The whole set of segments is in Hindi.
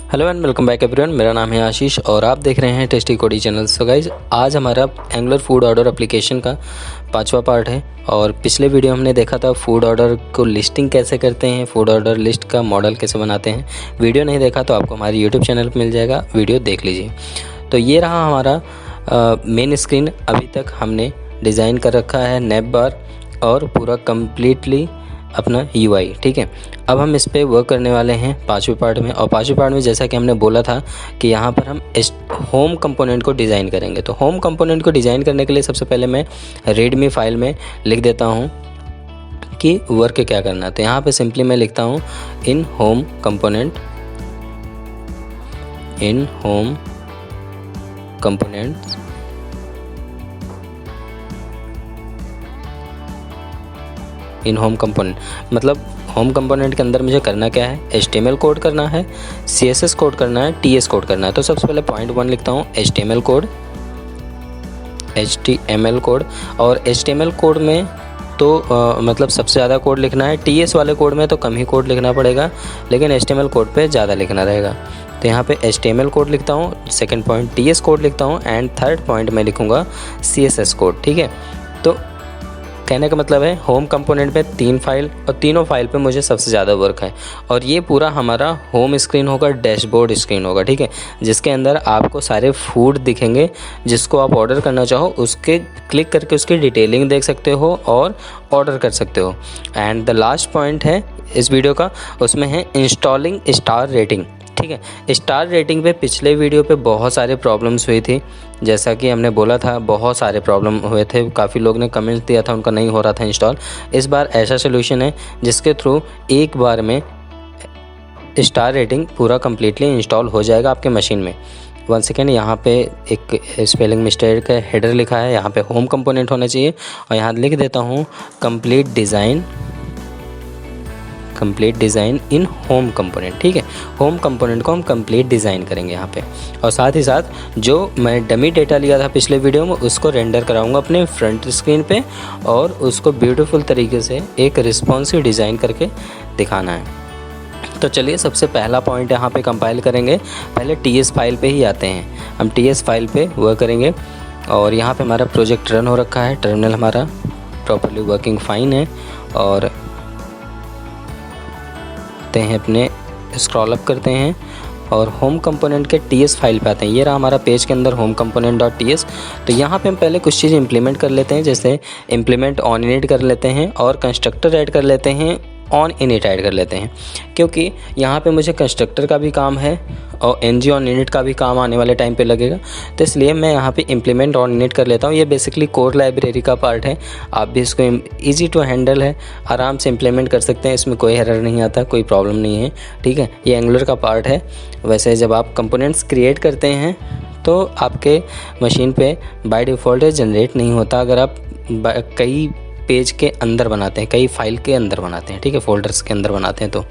Hello and welcome back everyone. मेरा नाम है आशीष और आप देख रहे हैं टेस्टी कोडी चैनल। सो गाइज, आज हमारा एंगुलर फूड ऑर्डर एप्लीकेशन का 5वां पार्ट है। और पिछले वीडियो हमने देखा था फूड ऑर्डर को लिस्टिंग कैसे करते हैं, फूड ऑर्डर लिस्ट का मॉडल कैसे बनाते हैं। वीडियो नहीं देखा तो आपको हमारे यूट्यूब चैनल पर मिल जाएगा, वीडियो देख लीजिए। तो ये रहा हमारा मेन स्क्रीन। अभी तक हमने डिज़ाइन कर रखा है नैप बार और पूरा कम्प्लीटली अपना UI, ठीक है। अब हम इस पर वर्क करने वाले हैं 5वें पार्ट में। और 5वें पार्ट में जैसा कि हमने बोला था कि यहाँ पर हम होम कंपोनेंट को डिज़ाइन करेंगे। तो होम कंपोनेंट को डिज़ाइन करने के लिए सबसे पहले मैं रीडमी फाइल में लिख देता हूँ कि वर्क क्या करना है। तो यहाँ पे सिंपली मैं लिखता हूँ in home components in home component, मतलब होम कंपोनेंट के अंदर मुझे करना क्या है, HTML कोड करना है, CSS कोड करना है, TS कोड करना है। तो सबसे पहले पॉइंट 1 लिखता हूँ HTML कोड। और HTML कोड में तो मतलब सबसे ज़्यादा कोड लिखना है। TS वाले कोड में तो कम ही कोड लिखना पड़ेगा, लेकिन HTML कोड पे ज़्यादा लिखना रहेगा। तो यहाँ पे HTML कोड लिखता हूँ, सेकंड पॉइंट TS कोड लिखता हूँ एंड थर्ड पॉइंट मैं लिखूँगा CSS कोड, ठीक है। तो कहने का मतलब है होम कंपोनेंट में 3 फाइल और तीनों फाइल पे मुझे सबसे ज़्यादा वर्क है। और ये पूरा हमारा होम स्क्रीन होगा, डैशबोर्ड स्क्रीन होगा, ठीक है, जिसके अंदर आपको सारे फूड दिखेंगे। जिसको आप ऑर्डर करना चाहो उसके क्लिक करके उसकी डिटेलिंग देख सकते हो और ऑर्डर कर सकते हो। एंड द लास्ट पॉइंट है इस वीडियो का, उसमें है इंस्टॉलिंग स्टार रेटिंग, ठीक है। स्टार रेटिंग पे पिछले वीडियो पे बहुत सारे प्रॉब्लम्स हुई थी। जैसा कि हमने बोला था बहुत सारे प्रॉब्लम हुए थे, काफ़ी लोग ने कमेंट्स दिया था, उनका नहीं हो रहा था इंस्टॉल। इस बार ऐसा सोल्यूशन है जिसके थ्रू एक बार में स्टार रेटिंग पूरा कम्प्लीटली इंस्टॉल हो जाएगा आपके मशीन में। 1 सेकेंड, यहाँ पे एक स्पेलिंग मिस्टेक है, हेडर लिखा है, यहाँ पे होम कंपोनेंट होना चाहिए और यहाँ लिख देता हूँ complete design in home component, ठीक है। होम कंपोनेंट को हम कंप्लीट डिज़ाइन करेंगे यहाँ पे। और साथ ही साथ जो मैं डमी डेटा लिया था पिछले वीडियो में उसको रेंडर कराऊंगा अपने फ्रंट स्क्रीन पे और उसको ब्यूटीफुल तरीके से एक रिस्पॉन्सिव डिज़ाइन करके दिखाना है। तो चलिए सबसे पहला पॉइंट यहाँ पे कंपाइल करेंगे। पहले TS फाइल पे ही आते हैं, हम TS फाइल पे वर्क करेंगे। और यहाँ पे हमारा प्रोजेक्ट रन हो रखा है, टर्मिनल हमारा प्रॉपरली वर्किंग फाइन है। और हैं अपने स्क्रॉल अप करते हैं और होम कंपोनेंट के TS फाइल पे आते हैं। ये रहा हमारा पेज के अंदर होम कंपोनेंट डॉट TS। तो यहाँ पे हम पहले कुछ चीज़ इंप्लीमेंट कर लेते हैं, जैसे इंप्लीमेंट ऑन इनिट कर लेते हैं और कंस्ट्रक्टर ऐड कर लेते हैं, ऑन इनिट ऐड कर लेते हैं, क्योंकि यहाँ पे मुझे कंस्ट्रक्टर का भी काम है और ng ऑन इनिट का भी काम आने वाले टाइम पे लगेगा। तो इसलिए मैं यहाँ पे इंप्लीमेंट ऑन इनिट कर लेता हूँ। ये बेसिकली कोर लाइब्रेरी का पार्ट है, आप भी इसको इजी टू हैंडल है, आराम से इंप्लीमेंट कर सकते हैं, इसमें कोई एरर नहीं आता, कोई प्रॉब्लम नहीं है, ठीक है। ये एंगुलर का पार्ट है। वैसे जब आप कंपोनेंट्स क्रिएट करते हैं तो आपके मशीन पे बाय डिफ़ॉल्ट जनरेट नहीं होता अगर आप कई पेज के अंदर बनाते हैं, कई फाइल के अंदर बनाते हैं, ठीक है, फोल्डर्स के अंदर बनाते हैं। तो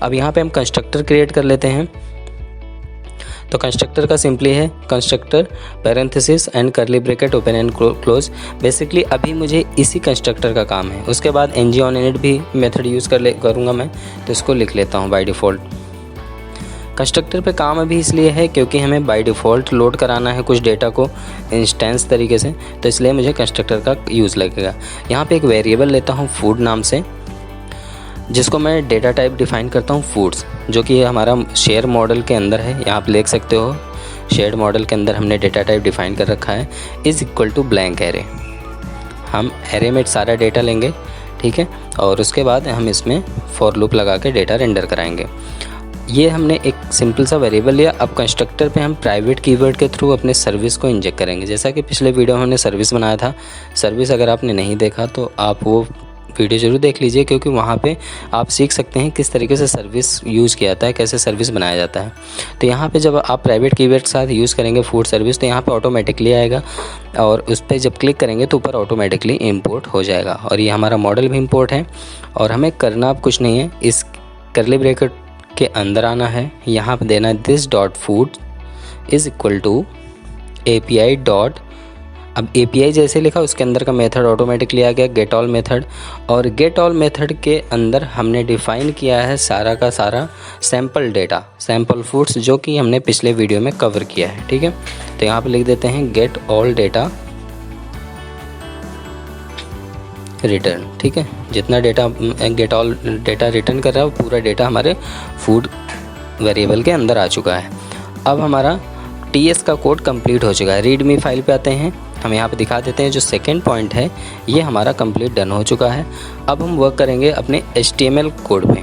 अब यहाँ पे हम कंस्ट्रक्टर क्रिएट कर लेते हैं। तो कंस्ट्रक्टर का सिंपली है constructor parenthesis and curly bracket open and close. Basically अभी मुझे इसी कंस्ट्रक्टर का काम है। उसके बाद ng ऑन इनिट भी मेथड यूज़ करूँगा मैं, तो इसको लिख लेता हूँ बाय डिफ़ॉल्ट। कंस्ट्रक्टर पे काम अभी इसलिए है क्योंकि हमें बाय डिफ़ॉल्ट लोड कराना है कुछ डेटा को इंस्टेंस तरीके से, तो इसलिए मुझे कंस्ट्रक्टर का यूज़ लगेगा। यहाँ पे एक वेरिएबल लेता हूँ फूड नाम से, जिसको मैं डेटा टाइप डिफ़ाइन करता हूँ फूड्स, जो कि हमारा शेयर मॉडल के अंदर है। यहाँ आप देख सकते हो शेयर मॉडल के अंदर हमने डेटा टाइप डिफ़ाइन कर रखा है is equal to blank array. हम एरे में सारा डेटा लेंगे, ठीक है, और उसके बाद हम इसमें फॉर लूप लगा के डेटा रेंडर कराएंगे। ये हमने एक सिंपल सा वेरिएबल लिया। अब कंस्ट्रक्टर पे हम प्राइवेट कीवर्ड के थ्रू अपने सर्विस को इंजेक्ट करेंगे, जैसा कि पिछले वीडियो में हमने सर्विस बनाया था। सर्विस अगर आपने नहीं देखा तो आप वो वीडियो ज़रूर देख लीजिए, क्योंकि वहाँ पे आप सीख सकते हैं किस तरीके से सर्विस यूज़ किया जाता है, कैसे सर्विस बनाया जाता है। तो यहाँ पे जब आप प्राइवेट कीवर्ड के साथ यूज़ करेंगे फूड सर्विस, तो यहाँ पे ऑटोमेटिकली आएगा और उस पर जब क्लिक करेंगे तो ऊपर ऑटोमेटिकली इंपोर्ट हो जाएगा। और ये हमारा मॉडल भी इंपोर्ट है और हमें करना अब कुछ नहीं है, इस कर्ली ब्रैकेट के अंदर आना है। यहाँ पे देना है this dot food is equal to API dot अब API जैसे लिखा उसके अंदर का मेथड ऑटोमेटिकली आ गया गेट ऑल मेथड, और गेट ऑल मेथड के अंदर हमने डिफ़ाइन किया है सारा का सारा सैम्पल डेटा, सैम्पल फूड्स, जो कि हमने पिछले वीडियो में कवर किया है। ठीक है, तो यहाँ पे लिख देते हैं गेट ऑल डेटा रिटर्न। ठीक है, जितना data get all data return कर रहा है वो पूरा डेटा हमारे फूड वेरिएबल के अंदर आ चुका है। अब हमारा TS का कोड कंप्लीट हो चुका है। रीडमी फाइल पे आते हैं, हम यहाँ पे दिखा देते हैं जो सेकेंड पॉइंट है ये हमारा कंप्लीट डन हो चुका है। अब हम वर्क करेंगे अपने HTML कोड पे।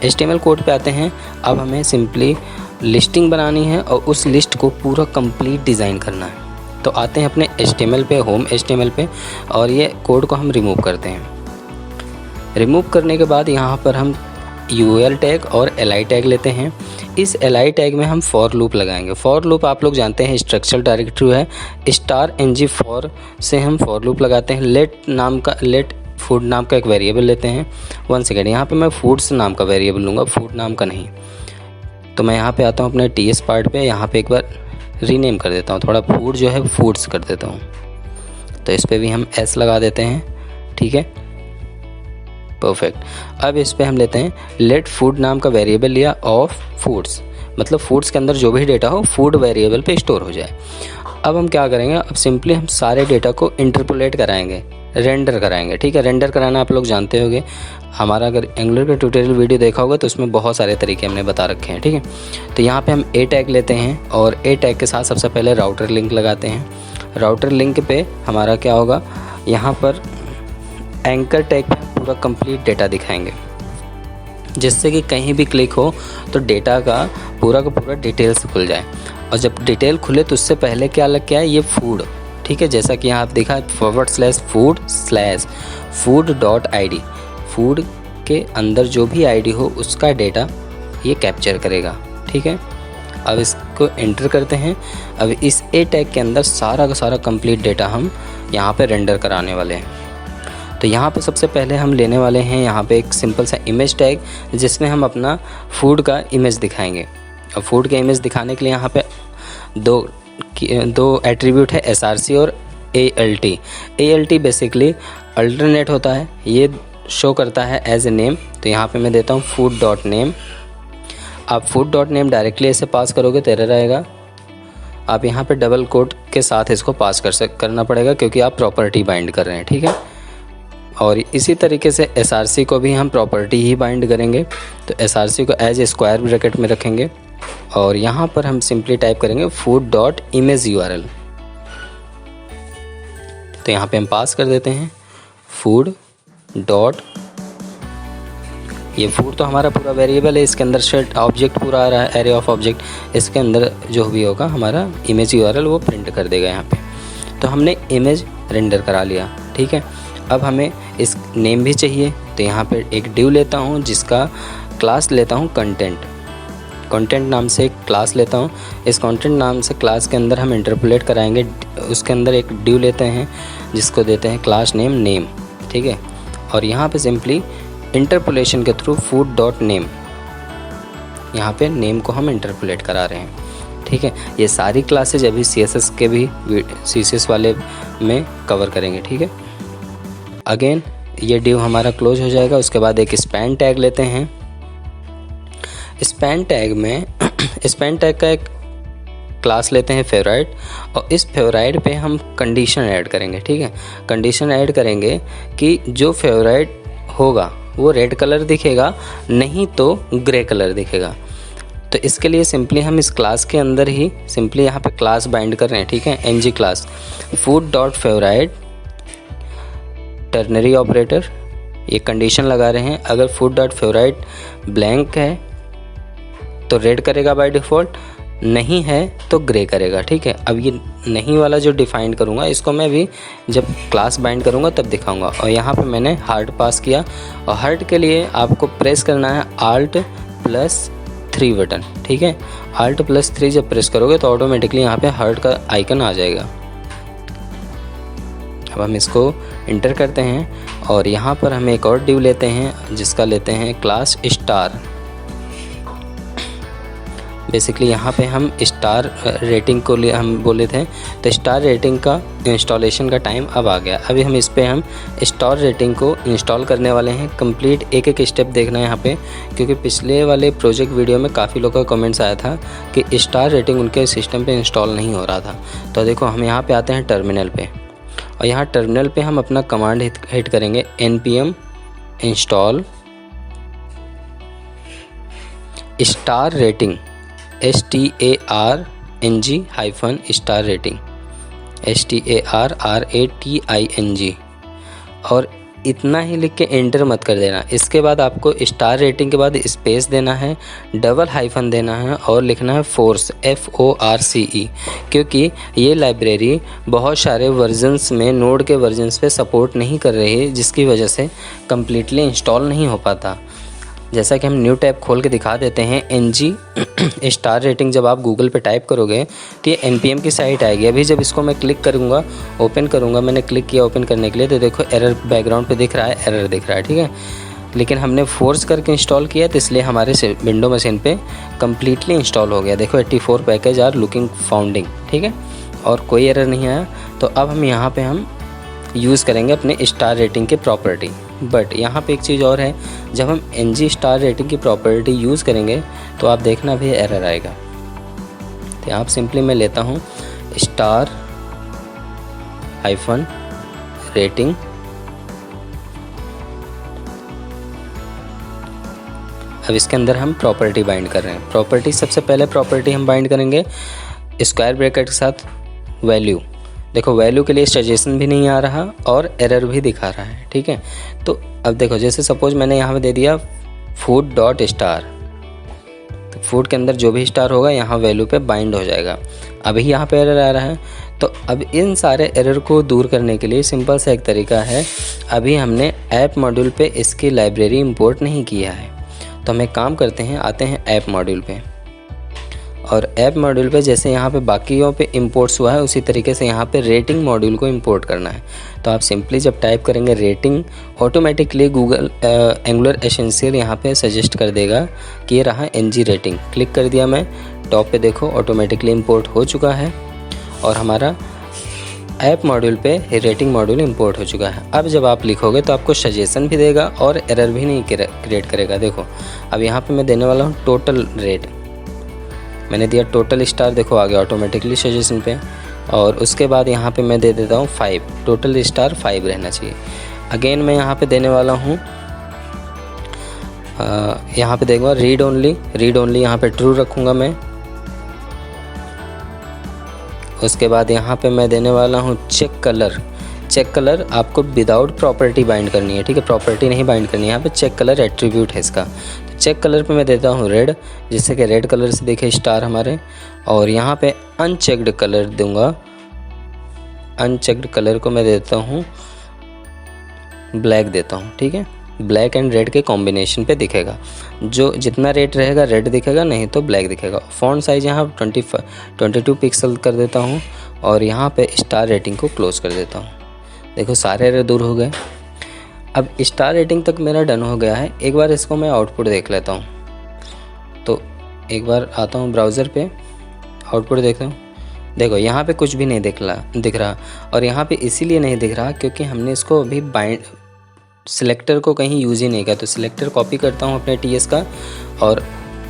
HTML कोड पे आते हैं, अब हमें सिंपली लिस्टिंग बनानी है और उस लिस्ट को पूरा कंप्लीट डिज़ाइन करना है। तो आते हैं अपने HTML पे, होम HTML पे, और ये कोड को हम रिमूव करते हैं। रिमूव करने के बाद यहाँ पर हम UL टैग और LI टैग लेते हैं। इस LI टैग में हम फॉर लूप लगाएंगे। फॉर लूप आप लोग जानते हैं स्ट्रक्चरल डायरेक्टरी है, *ng फॉर से हम फॉर लूप लगाते हैं। लेट फूड नाम का एक वेरिएबल लेते हैं। 1 सेकेंड, यहाँ पे मैं फूड्स नाम का वेरिएबल लूँगा, फूड नाम का नहीं। तो मैं यहाँ पे आता हूँ अपने TS पार्ट पे, यहाँ पे एक बार रीनेम कर देता हूँ, थोड़ा फूड जो है फूड्स कर देता हूँ। तो इस पर भी हम S लगा देते हैं। ठीक है, परफेक्ट। अब इस पे हम लेते हैं लेट फूड नाम का वेरिएबल लिया ऑफ फूड्स, मतलब फूड्स के अंदर जो भी डेटा हो फूड वेरिएबल पे स्टोर हो जाए। अब हम क्या करेंगे, अब सिंपली हम सारे डेटा को इंटरपोलेट कराएंगे, रेंडर कराएंगे। ठीक है, रेंडर कराना आप लोग जानते होंगे, हमारा अगर एंगुलर का ट्यूटोरियल वीडियो देखा होगा तो उसमें बहुत सारे तरीके हमने बता रखे हैं। ठीक है, तो यहाँ पे हम A टैग लेते हैं और A टैग के साथ सबसे पहले राउटर लिंक लगाते हैं। राउटर लिंक पे हमारा क्या होगा, यहाँ पर एंकर टैग पे पूरा कंप्लीट डेटा दिखाएंगे, जिससे कि कहीं भी क्लिक हो तो डेटा का पूरा डिटेल से खुल जाए। और जब डिटेल खुले तो उससे पहले क्या लग गया है, ये फूड। ठीक है, जैसा कि यहाँ आप देखा /food/food.id, फूड के अंदर जो भी ID हो उसका डेटा ये कैप्चर करेगा। ठीक है, अब इसको एंटर करते हैं। अब इस A टैग के अंदर सारा का सारा कंप्लीट डेटा हम यहाँ पे रेंडर कराने वाले हैं। तो यहाँ पे सबसे पहले हम लेने वाले हैं यहाँ पे एक सिंपल सा इमेज टैग, जिसमें हम अपना फूड का इमेज दिखाएंगे। और फूड का इमेज दिखाने के लिए यहाँ पे दो एट्रीब्यूट है, SRC और ALT। ALT बेसिकली अल्टरनेट होता है, ये शो करता है एज ए नेम। तो यहाँ पे मैं देता हूँ food.name। आप food.name डायरेक्टली ऐसे पास करोगे तो एरर आएगा। आप यहाँ पे डबल कोट के साथ इसको पास करना पड़ेगा, क्योंकि आप प्रॉपर्टी बाइंड कर रहे हैं। ठीक है, और इसी तरीके से SRC को भी हम प्रॉपर्टी ही बाइंड करेंगे। तो SRC को एज ए स्क्वायर ब्रैकेट में रखेंगे और यहाँ पर हम सिंपली टाइप करेंगे food.imageURL। तो यहाँ पे हम पास कर देते हैं food. ये फूड तो हमारा पूरा वेरिएबल है, इसके अंदर सेट ऑब्जेक्ट पूरा आ रहा है, एरे ऑफ ऑब्जेक्ट, इसके अंदर जो भी होगा हमारा इमेज URL वो प्रिंट कर देगा यहाँ पे। तो हमने इमेज रेंडर करा लिया। ठीक है, अब हमें इस नेम भी चाहिए, तो यहाँ पे एक डिव लेता हूँ जिसका क्लास लेता हूँ कंटेंट नाम से एक क्लास लेता हूँ। इस कंटेंट नाम से क्लास के अंदर हम इंटरपोलेट कराएंगे, उसके अंदर एक डिव लेते हैं जिसको देते हैं क्लास नेम। ठीक है, और यहाँ पे सिंपली इंटरपोलेशन के थ्रू food.name, यहाँ पे नेम को हम इंटरपोलेट करा रहे हैं। ठीक है, ये सारी क्लासेज अभी CSS के भी CSS वाले में कवर करेंगे। ठीक है, अगेन ये डिव हमारा क्लोज हो जाएगा। उसके बाद एक स्पैन टैग लेते हैं। स्पैन टैग का एक क्लास लेते हैं फेवराइट, और इस फेवराइट पे हम कंडीशन ऐड करेंगे। ठीक है, कंडीशन ऐड करेंगे कि जो फेवराइट होगा वो रेड कलर दिखेगा, नहीं तो ग्रे कलर दिखेगा। तो इसके लिए सिंपली हम इस क्लास के अंदर ही सिंपली यहाँ पे क्लास बाइंड कर रहे हैं। ठीक है, ng class food.favorite ternary operator, ये कंडीशन लगा रहे हैं। अगर food.favorite ब्लैंक है तो रेड करेगा बाय डिफ़ॉल्ट, नहीं है तो ग्रे करेगा। ठीक है, अब ये नहीं वाला जो डिफाइन करूँगा इसको मैं भी जब क्लास बाइंड करूँगा तब दिखाऊँगा। और यहाँ पे मैंने हार्ट पास किया, और हार्ट के लिए आपको प्रेस करना है Alt+3 बटन। ठीक है, Alt+3 जब प्रेस करोगे तो ऑटोमेटिकली यहाँ पे हार्ट का आइकन आ जाएगा। अब हम इसको इंटर करते हैं और यहाँ पर हम एक और डिव लेते हैं जिसका लेते हैं क्लास स्टार। बेसिकली यहाँ पे हम स्टार रेटिंग को लिए हम बोले थे, तो स्टार रेटिंग का इंस्टॉलेशन का टाइम अब आ गया। अभी हम इस पे हम स्टार रेटिंग को इंस्टॉल करने वाले हैं। कंप्लीट एक एक स्टेप देखना है यहाँ पे, क्योंकि पिछले वाले प्रोजेक्ट वीडियो में काफ़ी लोगों का कमेंट्स आया था कि स्टार रेटिंग उनके सिस्टम पे इंस्टॉल नहीं हो रहा था। तो देखो हम यहाँ पे आते हैं टर्मिनल पे, और यहाँ टर्मिनल पे हम अपना कमांड हिट करेंगे npm install star rating STARNG star rating STARRATING, और इतना ही लिख के एंटर मत कर देना। इसके बाद आपको स्टार रेटिंग के बाद स्पेस देना है, डबल हाइफन देना है और लिखना है फोर्स FORCE, क्योंकि ये लाइब्रेरी बहुत सारे वर्जन्स में नोड के वर्जन्स पे सपोर्ट नहीं कर रही है, जिसकी वजह से कम्प्लीटली इंस्टॉल नहीं हो पाता। जैसा कि हम न्यू टैब खोल के दिखा देते हैं, NG स्टार रेटिंग जब आप गूगल पे टाइप करोगे तो ये npm की साइट आएगी। अभी जब इसको मैं क्लिक करूँगा, ओपन करूँगा, मैंने क्लिक किया ओपन करने के लिए, तो देखो एरर बैकग्राउंड पे दिख रहा है, एरर दिख रहा है, ठीक है। लेकिन हमने फोर्स करके इंस्टॉल किया, तो इसलिए हमारे विंडो मशीन पे कम्प्लीटली इंस्टॉल हो गया। देखो 84 पैकेज आर लुकिंग फाउंडिंग, ठीक है, और कोई एरर नहीं आया। तो अब हम यहाँ पर हम यूज़ करेंगे अपने स्टार रेटिंग के प्रॉपर्टी। बट यहाँ पे एक चीज़ और है, जब हम NG स्टार रेटिंग की प्रॉपर्टी यूज़ करेंगे तो आप देखना भी एरर आएगा। तो आप सिंपली मैं लेता हूँ स्टार हाइफन रेटिंग, अब इसके अंदर हम प्रॉपर्टी बाइंड कर रहे हैं। प्रॉपर्टी सबसे पहले प्रॉपर्टी हम बाइंड करेंगे स्क्वायर ब्रैकेट के साथ वैल्यू। देखो वैल्यू के लिए सजेशन भी नहीं आ रहा और एरर भी दिखा रहा है, ठीक है। तो अब देखो जैसे सपोज मैंने यहाँ पे दे दिया फूड डॉट स्टार, तो फूड के अंदर जो भी स्टार होगा यहाँ वैल्यू पे बाइंड हो जाएगा। अभी यहाँ पे एरर आ रहा है, तो अब इन सारे एरर को दूर करने के लिए सिंपल सा एक तरीका है। अभी हमने ऐप मॉड्यूल पे इसकी लाइब्रेरी इंपोर्ट नहीं किया है, तो हम एक काम करते हैं, आते हैं ऐप मॉड्यूल पे, और ऐप मॉड्यूल पे जैसे यहाँ पे बाकियों पे इंपोर्ट्स हुआ है उसी तरीके से यहाँ पे रेटिंग मॉड्यूल को इंपोर्ट करना है। तो आप सिंपली जब टाइप करेंगे rating, automatically Google angular essential यहाँ पे सजेस्ट कर देगा कि ये रहा NG रेटिंग। क्लिक कर दिया मैं, टॉप पे देखो ऑटोमेटिकली इंपोर्ट हो चुका है और हमारा ऐप मॉड्यूल पे रेटिंग मॉड्यूल इंपोर्ट हो चुका है। अब जब आप लिखोगे तो आपको सजेशन भी देगा और एरर भी नहीं क्रिएट करेगा। देखो अब यहाँ पे मैं देने वाला हूँ टोटल रेट, मैंने दिया टोटल स्टार, देखो आ गया ऑटोमेटिकली सजेशन पे। और उसके बाद यहाँ पे मैं दे देता हूँ 5, टोटल स्टार 5 रहना चाहिए। अगेन मैं यहाँ पे देने वाला हूँ, यहाँ पे देखूँगा रीड ओनली यहाँ पे ट्रू रखूँगा मैं। उसके बाद यहाँ पे मैं देने वाला हूँ चेक कलर आपको विदाउट प्रॉपर्टी बाइंड करनी है, ठीक है, प्रॉपर्टी नहीं बाइंड करनी है। यहाँ पे चेक कलर एट्रीब्यूट है इसका, तो चेक कलर पे मैं देता हूँ रेड, जिससे कि रेड कलर से दिखे स्टार हमारे। और यहाँ पे अनचेक्ड कलर दूंगा, अनचेक्ड कलर को मैं देता हूँ ब्लैक देता हूँ, ठीक है, ब्लैक एंड रेड के कॉम्बिनेशन पे दिखेगा। जो जितना रेड रहेगा रेड दिखेगा, नहीं तो ब्लैक दिखेगा। फॉन्ट साइज यहाँ 22 पिक्सल कर देता हूँ और यहाँ पे स्टार रेटिंग को क्लोज कर देता हूँ। देखो सारे एरर दूर हो गए। अब स्टार रेटिंग तक मेरा डन हो गया है। एक बार इसको मैं आउटपुट देख लेता हूँ। तो एक बार आता हूँ ब्राउज़र पे, आउटपुट देखता हूँ। देखो यहाँ पे कुछ भी नहीं दिख रहा और यहाँ पे इसीलिए नहीं दिख रहा क्योंकि हमने इसको अभी बाइंड सिलेक्टर को कहीं यूज़ ही नहीं किया। तो सिलेक्टर कॉपी करता हूँ अपने TS का और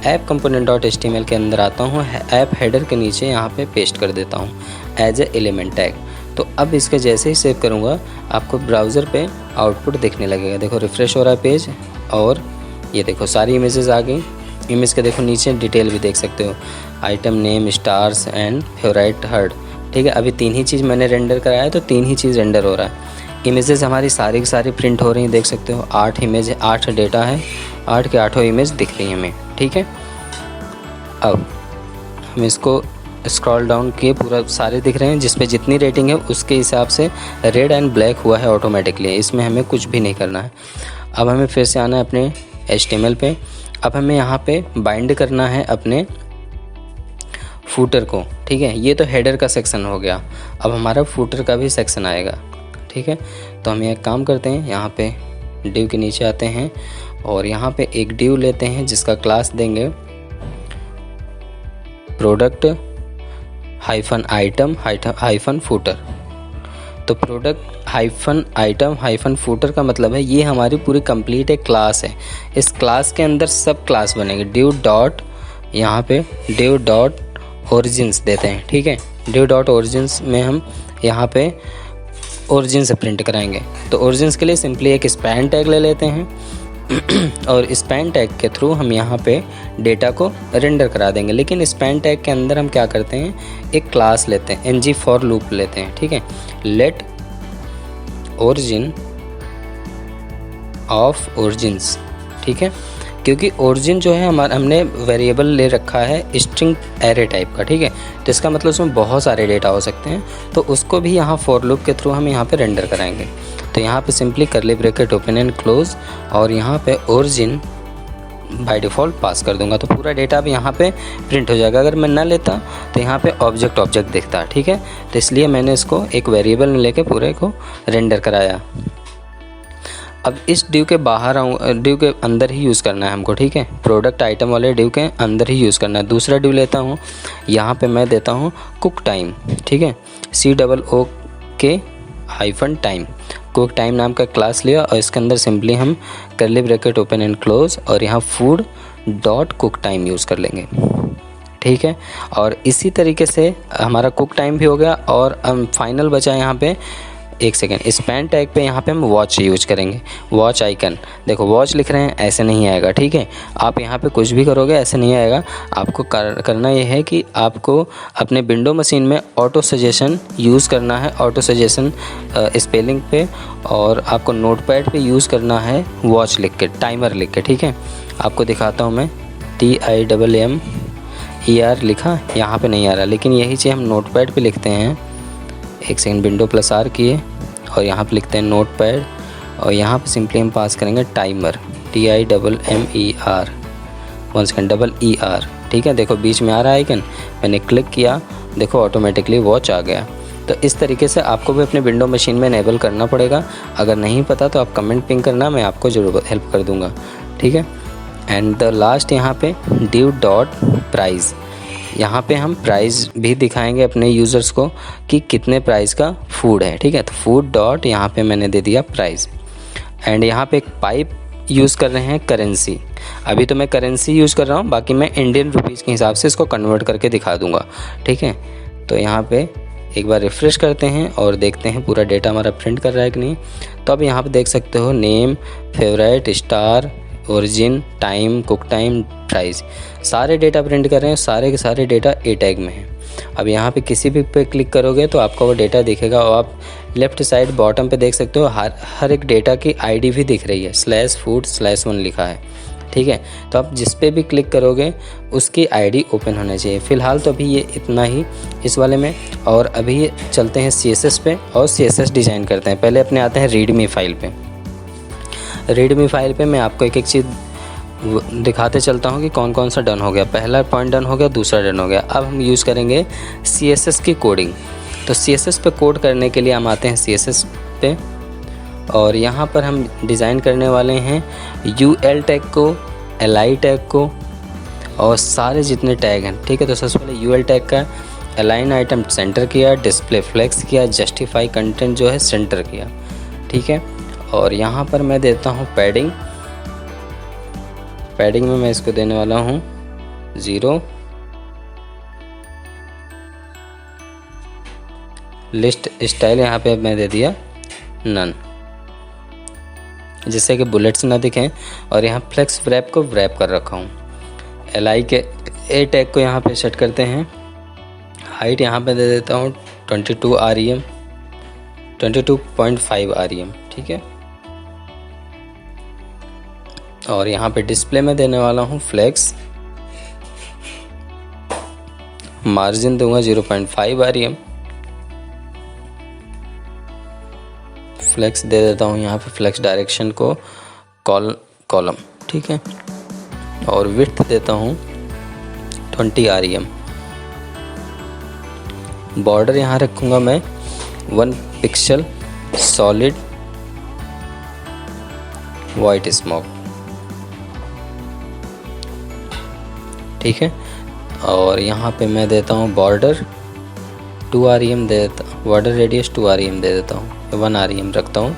ऐप कंपोनेंट डॉट HTML के अंदर आता हूँ, ऐप हेडर के नीचे यहाँ पे पेस्ट कर देता हूँ एज ए एलिमेंट टैग। तो अब इसके जैसे ही सेव करूँगा आपको ब्राउज़र पे आउटपुट दिखने लगेगा। देखो रिफ़्रेश हो रहा है पेज और ये देखो सारी इमेजेस आ गई। इमेज के देखो नीचे डिटेल भी देख सकते हो, item name, stars and favourite heard, ठीक है। अभी 3 ही चीज़ मैंने रेंडर कराया है तो 3 ही चीज़ रेंडर हो रहा है। इमेजेस हमारी सारी की सारी प्रिंट हो रही हैं, देख सकते हो 8 इमेज, 8 डेटा है, 8 के 8 इमेज दिख रही हैं हमें, ठीक है। अब हम इसको स्क्रॉल डाउन किए, पूरा सारे दिख रहे हैं, जिस पे जितनी रेटिंग है उसके हिसाब से रेड एंड ब्लैक हुआ है ऑटोमेटिकली। इसमें हमें कुछ भी नहीं करना है। अब हमें फिर से आना है अपने HTML पे। अब हमें यहाँ पे बाइंड करना है अपने फूटर को, ठीक है। ये तो हेडर का सेक्शन हो गया, अब हमारा फूटर का भी सेक्शन आएगा, ठीक है। तो हम एक काम करते हैं, यहाँ पे डिव के नीचे आते हैं और यहाँ पे एक डिव लेते हैं जिसका क्लास देंगे product hyphen item hyphen footer. तो product hyphen item hyphen footer का मतलब है ये हमारी पूरी कंप्लीट एक क्लास है। इस क्लास के अंदर सब क्लास बनेंगे। ड्यू डॉट, यहाँ पे ड्यू डॉट ओरिजिन्स देते हैं, ठीक है। ड्यू डॉट ओरिजिन्स में हम यहाँ पे ओरिजिन से प्रिंट कराएंगे। तो ओरिजिन्स के लिए सिंपली एक स्पैन टैग ले लेते हैं और स्पैन टैग के थ्रू हम यहाँ पे डेटा को रेंडर करा देंगे। लेकिन स्पैन टैग के अंदर हम क्या करते हैं, एक क्लास लेते हैं, ng फॉर लूप लेते हैं, ठीक है। लेट ओरिजिन ऑफ ओरिजिन्स, ठीक है, क्योंकि ओरिजिन जो है हमारा हमने वेरिएबल ले रखा है स्ट्रिंग एरे टाइप का, ठीक है। तो इसका मतलब उसमें बहुत सारे डेटा हो सकते हैं, तो उसको भी यहाँ फॉर लूप के थ्रू हम यहाँ पे रेंडर कराएंगे। तो यहाँ पे सिंपली करली ब्रैकेट ओपन एंड क्लोज और यहाँ पे ओरिजिन बाय डिफ़ॉल्ट पास कर दूंगा। तो पूरा डेटा अब यहाँ पे प्रिंट हो जाएगा। अगर मैं ना लेता तो यहाँ पे ऑब्जेक्ट दिखता, ठीक है। तो इसलिए मैंने इसको एक वेरिएबल में लेके पूरे को रेंडर कराया। अब इस ड्यू के बाहर ड्यू के अंदर ही यूज़ करना है हमको, ठीक है। प्रोडक्ट आइटम वाले ड्यू के अंदर ही यूज़ करना है। दूसरा ड्यू लेता हूँ, यहाँ पे मैं देता हूँ कुक टाइम, ठीक है, COOK hyphen time. Cook time नाम का क्लास लिया और इसके अंदर सिंपली हम करली ब्रैकेट ओपन एंड क्लोज और यहाँ food dot cook time use कर लेंगे, ठीक है। और इसी तरीके से हमारा कुक टाइम भी हो गया। और फाइनल बचा यहाँ पे, एक सेकेंड, स्पैन टैग पे यहाँ पे हम वॉच यूज करेंगे। वॉच आइकन, देखो वॉच लिख रहे हैं, ऐसे नहीं आएगा, ठीक है। आप यहाँ पे कुछ भी करोगे ऐसे नहीं आएगा। आपको करना ये है कि आपको अपने विंडो मशीन में ऑटो सजेशन यूज़ करना है, ऑटो सजेशन स्पेलिंग पे, और आपको नोटपैड पे यूज़ करना है वॉच लिख के, टाइमर लिख के, ठीक है। आपको दिखाता हूँ मैं, TIMMER लिखा, यहाँ पे नहीं आ रहा, लेकिन यही चीज़ हम नोटपैड पे लिखते हैं। एक सेकंड, विंडो +R किए और यहाँ पे लिखते हैं नोटपैड और यहाँ पे सिंपली हम पास करेंगे timer, TIMMER, one second, ER, ठीक है। देखो बीच में आ रहा है आइकन, मैंने क्लिक किया, देखो ऑटोमेटिकली वॉच आ गया। तो इस तरीके से आपको भी अपने विंडो मशीन में इनेबल करना पड़ेगा। अगर नहीं पता तो आप कमेंट पिंग करना, मैं आपको ज़रूर हेल्प कर दूँगा, ठीक है। एंड द लास्ट यहाँ पे ड्यू डॉट प्राइस, यहाँ पे हम प्राइस भी दिखाएंगे अपने यूज़र्स को कि कितने प्राइस का फूड है, ठीक है। तो फूड डॉट यहाँ पे मैंने दे दिया प्राइस। एंड यहाँ पे एक पाइप यूज़ कर रहे हैं करेंसी। अभी तो मैं करेंसी यूज़ कर रहा हूँ, बाकी मैं इंडियन रुपीज़ के हिसाब से इसको कन्वर्ट करके दिखा दूँगा, ठीक है। तो यहाँ पे एक बार रिफ़्रेश करते हैं और देखते हैं पूरा डेटा हमारा प्रिंट कर रहा है कि नहीं। तो अब यहाँ पे देख सकते हो name, favourite, star, origin, time, cook time, price, सारे डेटा प्रिंट कर रहे हैं। सारे के सारे डेटा ए टैग में हैं। अब यहाँ पे किसी भी पे क्लिक करोगे तो आपको वो डेटा दिखेगा और आप लेफ़्ट साइड बॉटम पे देख सकते हो हर एक डेटा की आईडी भी दिख रही है, /food/1 लिखा है, ठीक है। तो आप जिस पे भी क्लिक करोगे उसकी आईडी ओपन होना चाहिए। फ़िलहाल तो अभी ये इतना ही इस वाले में। और अभी चलते हैं CSS पे और CSS डिज़ाइन करते हैं। पहले अपने आते हैं रीडमी फाइल पे। रीडमी फाइल पे मैं आपको एक एक चीज़ दिखाते चलता हूँ कि कौन कौन सा डन हो गया। पहला पॉइंट डन हो गया, दूसरा डन हो गया। अब हम यूज़ करेंगे CSS की कोडिंग। तो CSS पे कोड करने के लिए हम आते हैं CSS पे और यहाँ पर हम डिज़ाइन करने वाले हैं UL टैग को, LI टैग को और सारे जितने टैग हैं, ठीक है। तो सबसे पहले UL टैग का अलाइन आइटम सेंटर किया, डिस्प्ले फ्लेक्स किया, जस्टिफाई कंटेंट जो है सेंटर किया, ठीक है। और यहाँ पर मैं देता हूँ पैडिंग में मैं इसको देने वाला हूँ 0। लिस्ट स्टाइल यहाँ पे मैं दे दिया नन, जिससे कि बुलेट्स ना दिखें। और यहाँ फ्लेक्स व्रैप को व्रैप कर रखा हूँ। LI के ए टैग को यहाँ पे सेट करते हैं। हाइट यहाँ पे दे देता हूँ 22 REM, 22.5 REM, ठीक है। और यहाँ पे डिस्प्ले में देने वाला हूँ फ्लेक्स, मार्जिन दूंगा 0.5 REM, फ्लेक्स दे देता हूँ यहाँ पे फ्लेक्स डायरेक्शन को कॉलम, ठीक है। और विड्थ देता हूँ 20 REM। बॉर्डर यहाँ रखूँगा मैं 1 पिक्सल सॉलिड वाइट स्मोक, ठीक है। और यहाँ पे मैं देता हूँ बॉर्डर 2 REM दे देता हूँ, बॉर्डर रेडियस 2 REM दे देता हूँ, 1 REM रखता हूँ।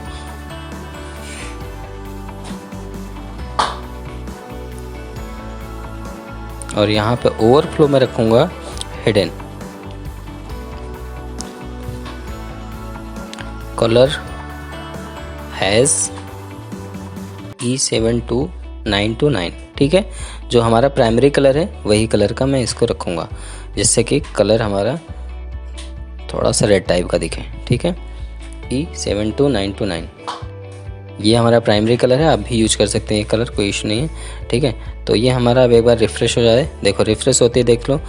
और यहाँ पे ओवरफ्लो में रखूँगा हिडन। कलर हैज़ E72929, ठीक है। जो हमारा प्राइमरी कलर है वही कलर का मैं इसको रखूँगा, जिससे कि कलर हमारा थोड़ा सा रेड टाइप का दिखे, ठीक है। E72929 ये हमारा प्राइमरी कलर है, आप भी यूज कर सकते हैं ये कलर, कोई इशू नहीं है, ठीक है। तो ये हमारा अब एक बार रिफ़्रेश हो जाए, देखो रिफ़्रेश होते ही देख लो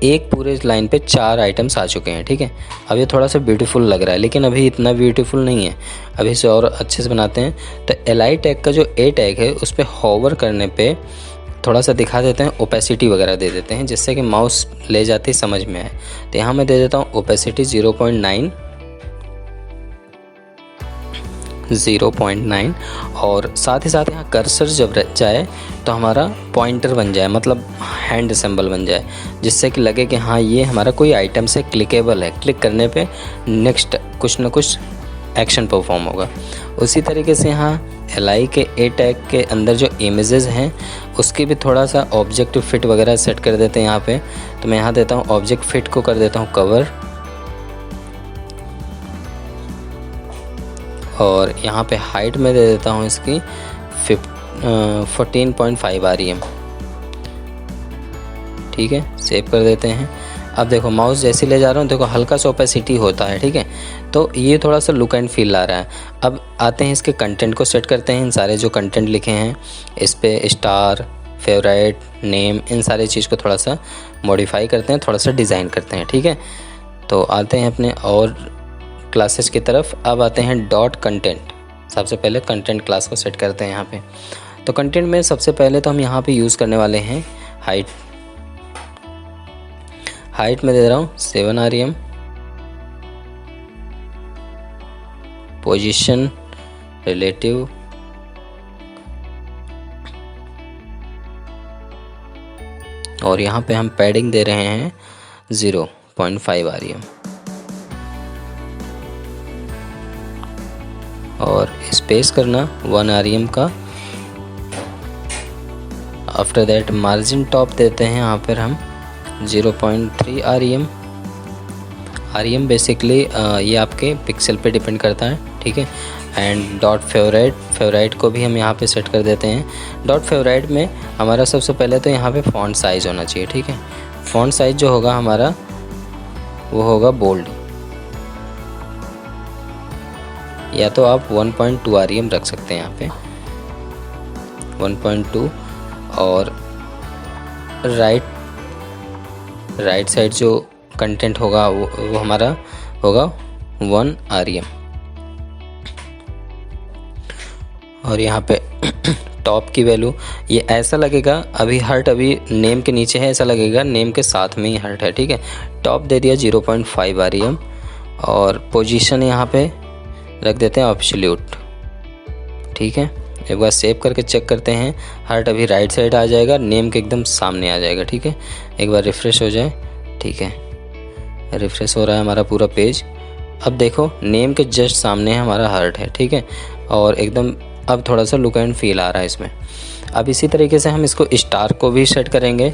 एक पूरे लाइन पे 4 आइटम्स आ चुके हैं, ठीक है। अब ये थोड़ा सा ब्यूटीफुल लग रहा है, लेकिन अभी इतना ब्यूटीफुल नहीं है, अभी इसे और अच्छे से बनाते हैं। तो एलाई टैग का जो ए टैग है उस पर हॉवर करने पे थोड़ा सा दिखा देते हैं, ओपेसिटी वगैरह दे देते हैं, जिससे कि माउस ले जाते ही समझ में आए। तो यहाँ मैं दे देता हूँ ओपेसिटी 0.9 और साथ ही साथ यहाँ कर्सर जब जाए तो हमारा पॉइंटर बन जाए, मतलब हैंड सिंबल बन जाए, जिससे कि लगे कि हाँ ये हमारा कोई आइटम से क्लिकेबल है, क्लिक करने पे नेक्स्ट कुछ ना कुछ एक्शन परफॉर्म होगा। उसी तरीके से यहाँ एलाई के ए टैग के अंदर जो इमेजेस हैं उसकी भी थोड़ा सा ऑब्जेक्ट फिट वगैरह सेट कर देते हैं यहाँ पे। तो मैं यहाँ देता हूँ ऑब्जेक्ट फिट को कर देता हूँ कवर, और यहाँ पे हाइट में दे देता हूँ इसकी 14.5 REM, ठीक है। सेव कर देते हैं। अब देखो माउस जैसे ले जा रहा हूँ, देखो हल्का सा ओपेसिटी होता है, ठीक है। तो ये थोड़ा सा लुक एंड फील आ रहा है। अब आते हैं इसके कंटेंट को सेट करते हैं। इन सारे जो कंटेंट लिखे हैं इस पे स्टार, फेवरेट, नेम, इन सारे चीज़ को थोड़ा सा मॉडिफाई करते हैं, थोड़ा सा डिज़ाइन करते हैं, ठीक है। तो आते हैं अपने और क्लासेस की तरफ। अब आते हैं डॉट कंटेंट। सबसे पहले कंटेंट क्लास को सेट करते हैं यहाँ पे। तो कंटेंट में सबसे पहले तो हम यहाँ पे यूज़ करने वाले हैं हाइट। हाइट में दे रहा हूँ 7 REM, पोजीशन, रिलेटिव, और यहाँ पे हम पैडिंग दे रहे हैं 0.5 REM, और स्पेस करना 1 REM का। आफ्टर दैट मार्जिन टॉप देते हैं यहाँ पर हम 0.3 REM। REM बेसिकली ये आपके पिक्सल पे डिपेंड करता है, ठीक है। एंड डॉट फेवरेट को भी हम यहाँ पे सेट कर देते हैं। डॉट फेवरेट में हमारा सबसे पहले तो यहाँ पे फ़ॉन्ट साइज़ होना चाहिए, ठीक है। फ़ॉन्ट साइज़ जो होगा हमारा वो होगा बोल्ड, या तो आप 1.2 REM रख सकते हैं यहाँ पे 1.2। और राइट साइड जो कंटेंट होगा वो हमारा होगा 1 REM। और यहाँ पे टॉप की वैल्यू ये ऐसा लगेगा, अभी हर्ट अभी नेम के नीचे है, ऐसा लगेगा नेम के साथ में ही हर्ट है, ठीक है। टॉप दे दिया 0.5 REM, और पोजीशन यहाँ पे रख देते हैं एब्सोल्यूट, ठीक है। एक बार सेव करके चेक करते हैं, हार्ट अभी राइट साइड आ जाएगा, नेम के एकदम सामने आ जाएगा, ठीक है। एक बार रिफ़्रेश हो जाए, ठीक है, रिफ़्रेश हो रहा है हमारा पूरा पेज। अब देखो नेम के जस्ट सामने हमारा हार्ट है, ठीक है, और एकदम अब थोड़ा सा लुक एंड फील आ रहा है इसमें। अब इसी तरीके से हम इसको स्टार को भी सेट करेंगे,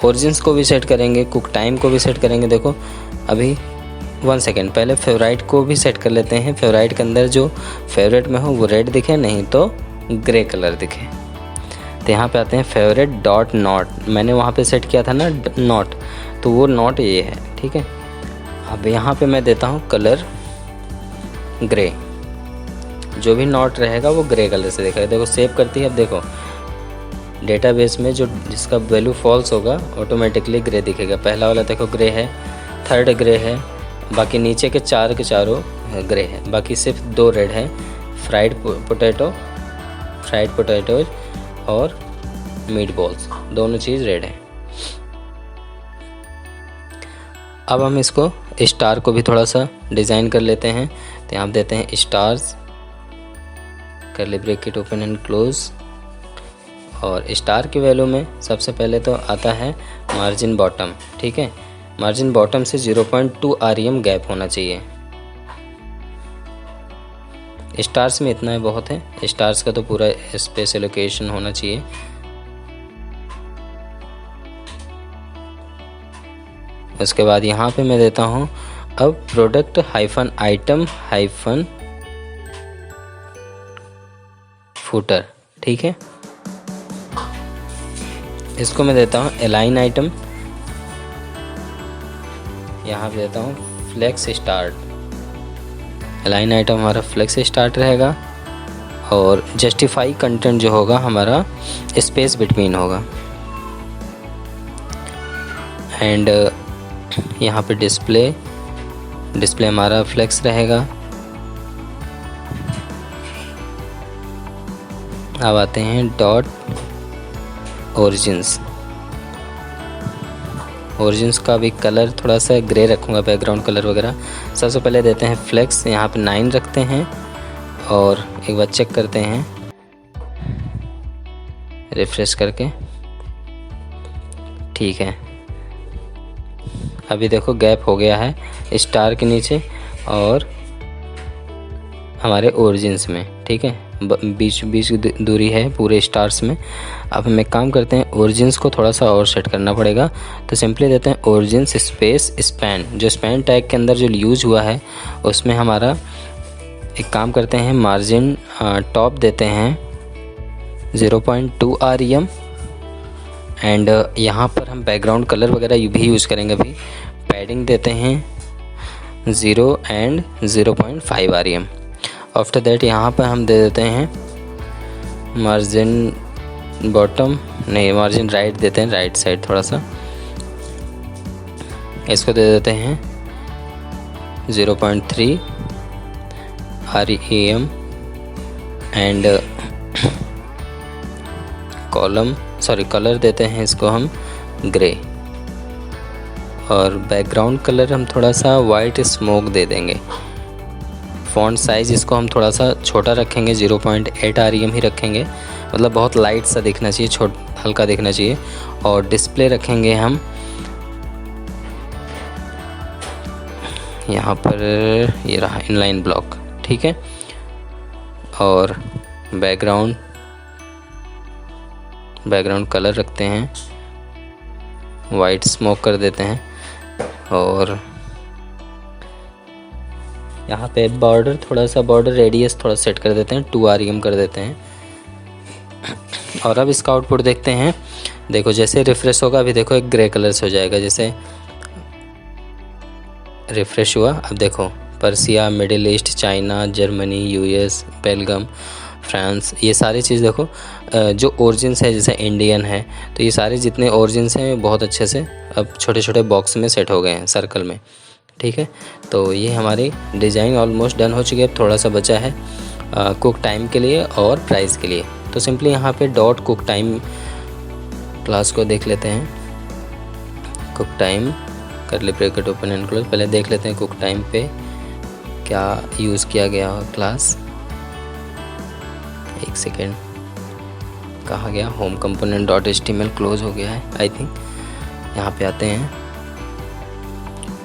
ओरिजिन्स को भी सेट करेंगे, कुक टाइम को भी सेट करेंगे। देखो अभी 1 सेकेंड पहले फेवरेट को भी सेट कर लेते हैं। फेवरेट के अंदर जो फेवरेट में हो वो रेड दिखे, नहीं तो ग्रे कलर दिखे। तो यहाँ पे आते हैं फेवरेट डॉट नॉट, मैंने वहाँ पे सेट किया था ना नॉट, तो वो नॉट ये है, ठीक है। अब यहाँ पे मैं देता हूँ कलर ग्रे, जो भी नॉट रहेगा वो ग्रे कलर से दिखेगा। देखो सेव करती है, अब देखो डेटाबेस में जो जिसका वैल्यू फॉल्स होगा ऑटोमेटिकली ग्रे दिखेगा। पहला वाला देखो ग्रे है, थर्ड ग्रे है, बाकी नीचे के चार के चारों ग्रे है, बाकी सिर्फ 2 रेड है, फ्राइड पोटैटो और मीट बॉल्स, दोनों चीज़ रेड है। अब हम इसको स्टार को भी थोड़ा सा डिज़ाइन कर लेते हैं। तो यहाँ देते हैं stars, curly bracket open and close, और स्टार की वैल्यू में सबसे पहले तो आता है मार्जिन बॉटम, ठीक है। मार्जिन बॉटम से 0.2 REM गैप होना चाहिए। स्टार्स में इतना ही बहुत है, स्टार्स का तो पूरा स्पेस एलोकेशन होना चाहिए। उसके बाद यहाँ पे मैं देता हूँ अब product hyphen item hyphen footer, ठीक है। इसको मैं देता हूँ अलाइन आइटम, यहाँ पे देता हूँ फ्लेक्स स्टार्ट। अलाइन आइटम हमारा फ्लेक्स स्टार्ट रहेगा और जस्टिफाई कंटेंट जो होगा हमारा स्पेस बिटवीन होगा। एंड यहाँ पे डिस्प्ले हमारा फ्लेक्स रहेगा। अब आते हैं डॉट ओरिजिन्स का भी कलर थोड़ा सा ग्रे रखूँगा, बैकग्राउंड कलर वगैरह। सबसे पहले देते हैं फ्लेक्स, यहाँ पे 9 रखते हैं और एक बार चेक करते हैं रिफ्रेश करके, ठीक है। अभी देखो गैप हो गया है स्टार के नीचे और हमारे ओरिजिन्स में, ठीक है। बीच दूरी है पूरे स्टार्स में। अब हम एक काम करते हैं, ओरिजिन्स को थोड़ा सा और सेट करना पड़ेगा। तो सिंपली देते हैं ओरिजिन्स स्पेस स्पैन। जो स्पैन टैग के अंदर जो यूज हुआ है उसमें हमारा एक काम करते हैं, मार्जिन टॉप देते हैं 0.2 REM। एंड यहाँ पर हम बैकग्राउंड कलर वगैरह भी यूज़ करेंगे। अभी पैडिंग देते हैं 0 एंड 0.5 REM। आफ्टर दैट यहाँ पर हम दे देते हैं मार्जिन बॉटम, नहीं मार्जिन राइट देते हैं, राइट साइड थोड़ा सा। इसको दे देते हैं 0.3 REM एंड कलर देते हैं इसको हम ग्रे और बैकग्राउंड कलर हम थोड़ा सा वाइट स्मोक दे देंगे। फ़ॉन्ट साइज़ इसको हम थोड़ा सा छोटा रखेंगे, 0.8 REM ही रखेंगे, मतलब बहुत लाइट सा दिखना चाहिए, हल्का दिखना चाहिए। और डिस्प्ले रखेंगे हम यहाँ पर, ये रहा इनलाइन ब्लॉक, ठीक है। और बैकग्राउंड कलर रखते हैं, वाइट स्मोक कर देते हैं। और यहाँ पे बॉर्डर रेडियस थोड़ा सेट कर देते हैं, 2 REM कर देते हैं। और अब इसका आउटपुट देखते हैं। देखो जैसे रिफ्रेश होगा, अभी देखो एक ग्रे कलर से हो जाएगा। जैसे रिफ्रेश हुआ, अब देखो Persia, middle east, China, Germany, US, Belgium, France, ये सारी चीज़ देखो जो ओरिजिन्स है, जैसे इंडियन है, तो ये सारे जितने ओरिजिन्स हैं बहुत अच्छे से अब छोटे छोटे बॉक्स में सेट हो गए हैं सर्कल में, ठीक है। तो ये हमारी डिज़ाइन ऑलमोस्ट डन हो चुकी है। अब थोड़ा सा बचा है कुक टाइम के लिए और प्राइस के लिए। तो सिंपली यहाँ पे डॉट कुक टाइम क्लास को देख लेते हैं। Cook time curly bracket open and close, पहले देख लेते हैं कुक टाइम पे क्या यूज़ किया गया क्लास। एक सेकेंड, कहाँ गया? Home component dot HTML close हो गया है आई थिंक। यहाँ पे आते हैं,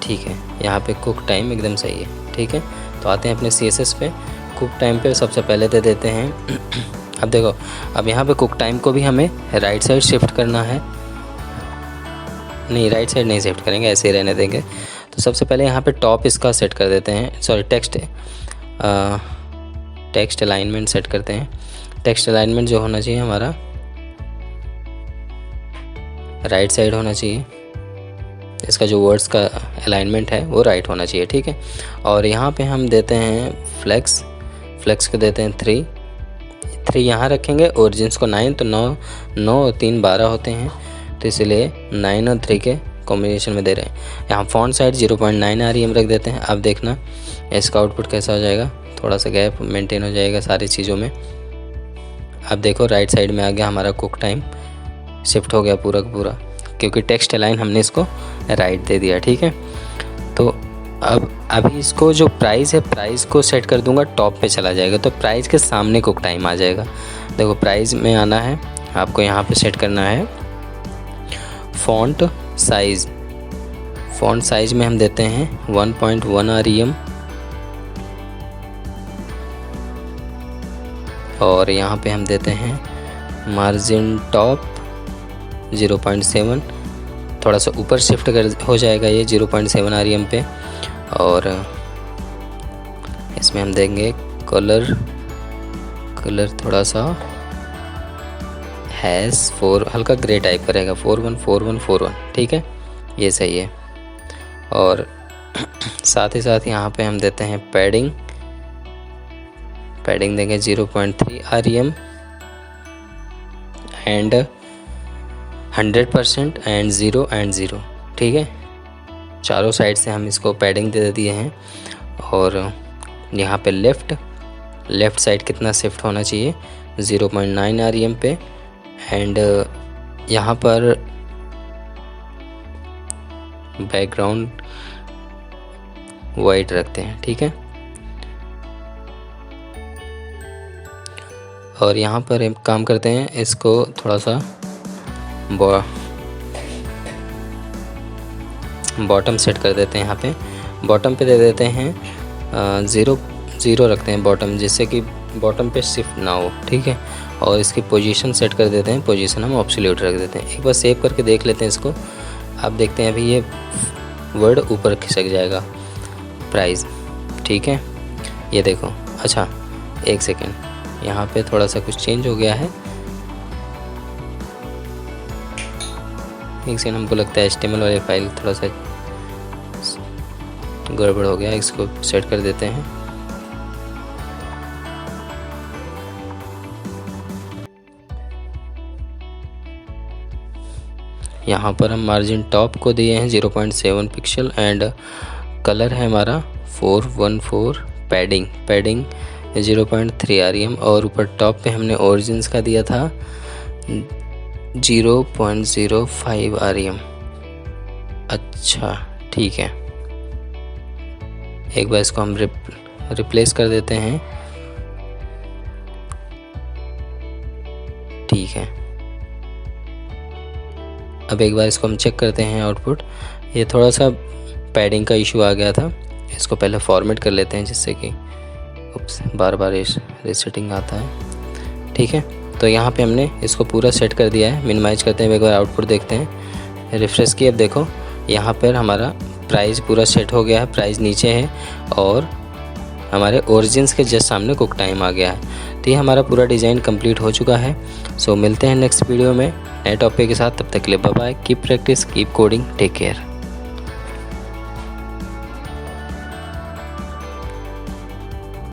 ठीक है। यहाँ पे कुक टाइम एकदम सही है, ठीक है। तो आते हैं अपने CSS पे। कुक टाइम पे सबसे पहले दे देते हैं अब देखो, अब यहाँ पे कुक टाइम को भी हमें राइट साइड शिफ्ट करना है। नहीं, राइट साइड नहीं शिफ्ट करेंगे, ऐसे ही रहने देंगे। तो सबसे पहले यहाँ पे टॉप इसका सेट कर देते हैं, सॉरी टेक्स्ट अलाइनमेंट सेट करते हैं। टेक्स्ट अलाइनमेंट जो होना चाहिए हमारा राइट साइड होना चाहिए। इसका जो वर्ड्स का अलाइनमेंट है वो राइट होना चाहिए, ठीक है। और यहाँ पे हम देते हैं फ्लेक्स को देते हैं 3 यहाँ रखेंगे। ओरिजिन्स को 9, तो 9 और 3 12 होते हैं, तो इसलिए 9 और 3 के कॉम्बिनेशन में दे रहे हैं। यहाँ फॉन्ट साइज 0.9 REM रख देते हैं। अब देखना इसका आउटपुट कैसा हो जाएगा, थोड़ा सा गैप मेंटेन हो जाएगा सारी चीज़ों में। अब देखो राइट साइड में आ गया हमारा कुक टाइम, शिफ्ट हो गया पूरा का पूरा, क्योंकि टेक्स्ट अलाइन हमने इसको राइट दे दिया, ठीक है। तो अब अभी इसको जो प्राइस है, प्राइस को सेट कर दूंगा, टॉप पे चला जाएगा, तो प्राइस के सामने कुक टाइम आ जाएगा। देखो प्राइस में आना है आपको यहाँ पे सेट करना है फ़ॉन्ट साइज़। फ़ॉन्ट साइज़ में हम देते हैं 1.1 REM और यहाँ पे हम देते हैं मार्जिन टॉप 0.7, थोड़ा सा ऊपर शिफ्ट हो जाएगा ये 0.7 REM पे। और इसमें हम देंगे कलर थोड़ा सा हैज़ 4, हल्का ग्रे टाइप करेगा 414141, ठीक है, ये सही है। और साथ ही साथ यहाँ पे हम देते हैं पैडिंग देंगे 0.3 REM एंड 100% एंड 0, ठीक है। चारों साइड से हम इसको पैडिंग दे दिए हैं। और यहाँ पे लेफ़्ट साइड कितना शिफ्ट होना चाहिए 0.9 REM पे एंड यहाँ पर बैकग्राउंड वाइट रखते हैं, ठीक है। और यहाँ पर एक काम करते हैं, इसको थोड़ा सा बॉटम सेट कर देते हैं। यहाँ पे बॉटम पे दे देते हैं 0 रखते हैं बॉटम, जिससे कि बॉटम पे शिफ्ट ना हो, ठीक है। और इसकी पोजीशन सेट कर देते हैं, पोजीशन हम एब्सोल्यूट रख देते हैं। एक बार सेव करके देख लेते हैं इसको। आप देखते हैं अभी ये वर्ड ऊपर खिसक जाएगा प्राइस, ठीक है, ये देखो। अच्छा एक सेकेंड, यहाँ पे थोड़ा सा कुछ चेंज हो गया है, एक सेकेंड, हमको लगता है HTML वाली फाइल थोड़ा सा गड़बड़ हो गया, इसको सेट कर देते हैं। यहाँ पर हम मार्जिन टॉप को दिए हैं 0.7 पिक्सल एंड कलर है हमारा 414, पैडिंग 0.3 REM और ऊपर टॉप पे हमने ओरिजिन्स का दिया था 0.05 REM। अच्छा ठीक है, एक बार इसको हम रिप्लेस कर देते हैं, ठीक है। अब एक बार इसको हम चेक करते हैं आउटपुट। ये थोड़ा सा पैडिंग का इशू आ गया था, इसको पहले फॉर्मेट कर लेते हैं जिससे कि बार बार रीसेटिंग आता है, ठीक है। तो यहाँ पे हमने इसको पूरा सेट कर दिया है। मिनिमाइज करते हैं, एक बार आउटपुट देखते हैं, रिफ्रेश किए। अब देखो यहाँ पर हमारा प्राइस पूरा सेट हो गया है, प्राइस नीचे है और हमारे ओरिजिन्स के जस्ट सामने कुक टाइम आ गया है। तो ये हमारा पूरा डिज़ाइन कंप्लीट हो चुका है। सो मिलते हैं नेक्स्ट वीडियो में नए टॉपिक के साथ, तब तक के लिए bye bye, keep practice, keep coding, take care.